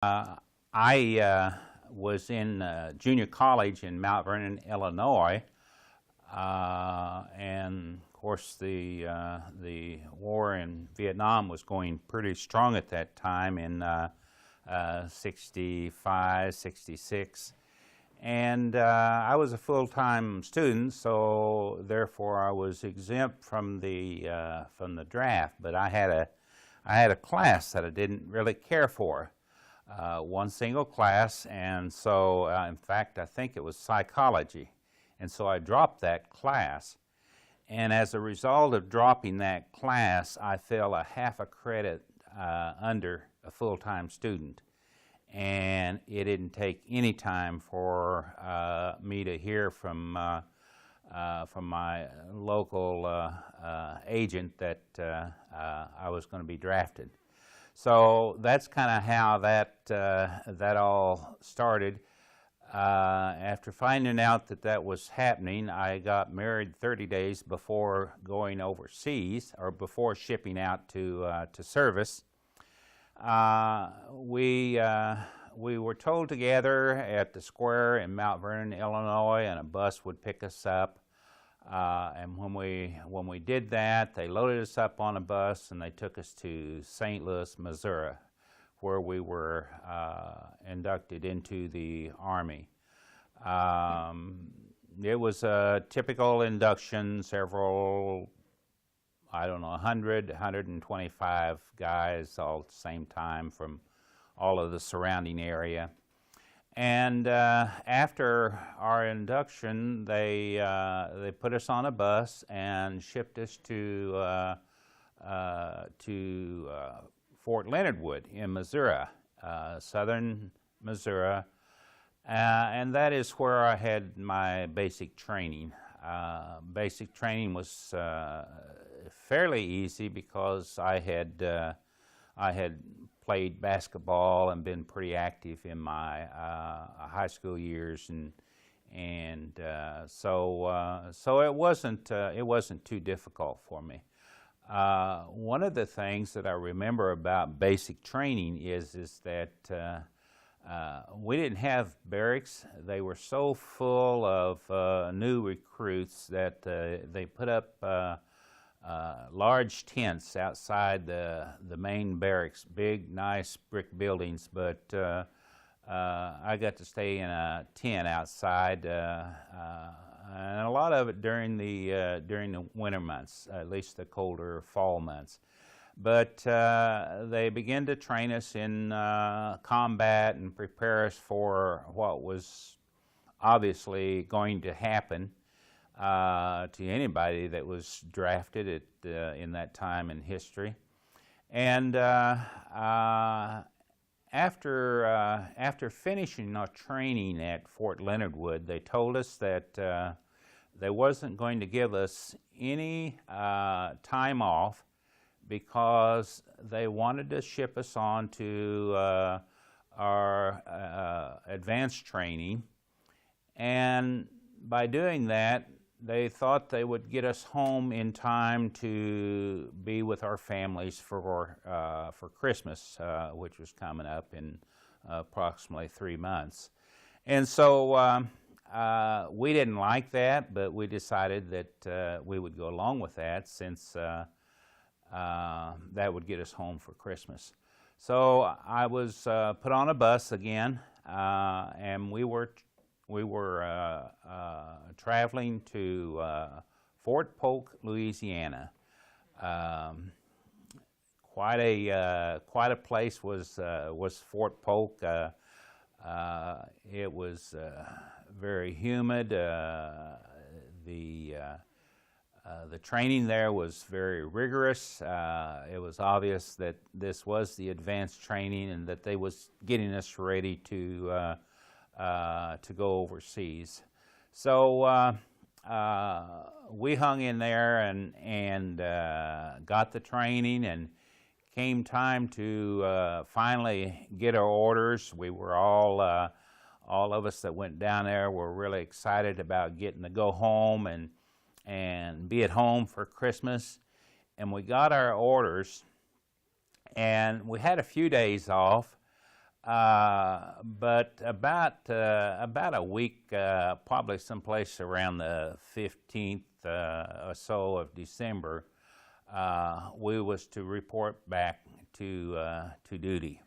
I was in junior college in Mount Vernon, Illinois, and of course the war in Vietnam was going pretty strong at that time in 65, 66. And I was a full-time student, so therefore I was exempt from the draft. But I had a class that I didn't really care for, one single class, and so in fact I think it was psychology, and so I dropped that class. And as a result of dropping that class, I fell a half a credit under a full-time student. And it didn't take any time for me to hear from my local agent that I was going to be drafted. So that's kind of how that all started. After finding out that was happening, I got married 30 days before going overseas, or before shipping out to service. We were told together at the square in Mount Vernon, Illinois, and a bus would pick us up. And when we did that, they loaded us up on a bus and they took us to St. Louis, Missouri, where we were inducted into the Army. It was a typical induction, several, I don't know, 100, 125 guys all at the same time from all of the surrounding area. And after our induction, they put us on a bus and shipped us to Fort Leonard Wood in Missouri, southern Missouri. And that is where I had my basic training. Basic training was fairly easy because I had played basketball and been pretty active in my high school years, and so it wasn't too difficult for me. One of the things that I remember about basic training is that we didn't have barracks. They were so full of new recruits that they put up large tents outside the main barracks, big, nice brick buildings, but I got to stay in a tent outside, and a lot of it during the winter months, at least the colder fall months. But they began to train us in combat and prepare us for what was obviously going to happen to anybody that was drafted in that time in history. And after finishing our training at Fort Leonard Wood, they told us that they wasn't going to give us any time off because they wanted to ship us on to our advanced training. And by doing that, they thought they would get us home in time to be with our families for Christmas, which was coming up in approximately 3 months. And so we didn't like that, but we decided that we would go along with that since that would get us home for Christmas. So I was put on a bus again, and we were traveling to Fort Polk, Louisiana. Quite a place was Fort Polk. It was very humid. The training there was very rigorous. It was obvious that this was the advanced training and that they was getting us ready to go overseas. So we hung in there and got the training, and came time to finally get our orders. We were all of us that went down there were really excited about getting to go home and be at home for Christmas. And we got our orders, and we had a few days off. But about a week, probably someplace around the 15th or so of December, we was to report back to duty.